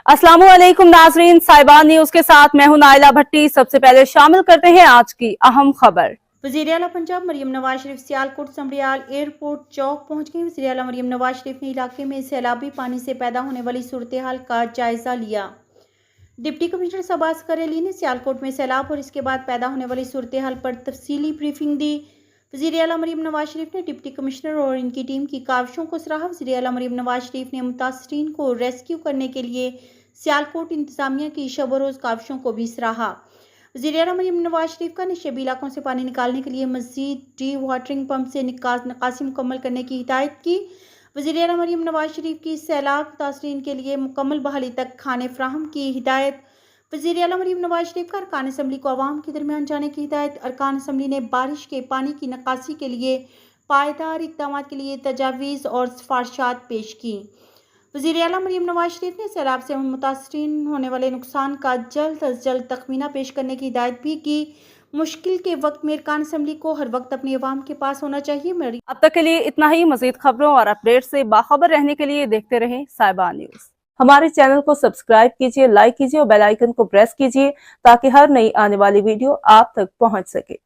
अस्सलामुअलैकुम नाजरीन, साहिबान न्यूज के साथ मैं हूं नाइला भट्टी। सबसे पहले शामिल करते हैं आज की अहम खबर। वज़ीर-ए-आला पंजाब मरियम नवाज शरीफ सियालकोट समड़ियाल एयरपोर्ट चौक पहुंच गई। वज़ीर-ए-आला मरियम नवाज शरीफ ने इलाके में सैलाबी पानी से पैदा होने वाली सूरत हाल का जायजा लिया। डिप्टी कमिश्नर शहबाज करेली ने सियालकोट में सैलाब और इसके बाद पैदा होने वाली सूरत हाल पर तफसीली ब्रीफिंग दी। वज़ीर-ए-आला मरियम नवाज शरीफ ने डिप्टी कमिश्नर और इनकी टीम की काविशों को सराहा। वज़ीर-ए-आला मरियम नवाज शरीफ ने मुतासरीन को रेस्क्यू करने के लिए सियालकोट इंतजामिया की शब रोज़ काविशों को भी सराहा। वज़ीर-ए-आला मरियम नवाज शरीफ का निशेबी इलाकों से पानी निकालने के लिए मज़ीद डी वाटरिंग पम्प से निकासी मुकम्मल करने की हिदायत की। वज़ीर-ए-आला मरियम नवाज शरीफ की सैलाब मुतासरीन के लिए मुकम्मल बहाली तक खाने फराहम की हिदायत। वज़ीर-ए-आला मरियम नवाज शरीफ का अरकान असम्बली को आवाम के दरमियान जाने की हिदायत। अरकान असम्बली ने बारिश के पानी की निकासी के लिए पायदार इक़दाम के लिए तजावीज़ और सिफारिशात पेश की। वज़ीर-ए-आला मरियम नवाज शरीफ ने सैलाब से मुतासरीन होने वाले नुकसान का जल्द अज जल्द तखमीना पेश करने की हिदायत भी की। मुश्किल के वक्त में अरकान असम्बली को हर वक्त अपनी आवाम के पास होना चाहिए। अब तक के लिए इतना ही। मजीद खबरों और अपडेट से बाखबर रहने के लिए देखते रहें साहिबान न्यूज। हमारे चैनल को सब्सक्राइब कीजिए, लाइक कीजिए और बेल आइकन को प्रेस कीजिए ताकि हर नई आने वाली वीडियो आप तक पहुंच सके।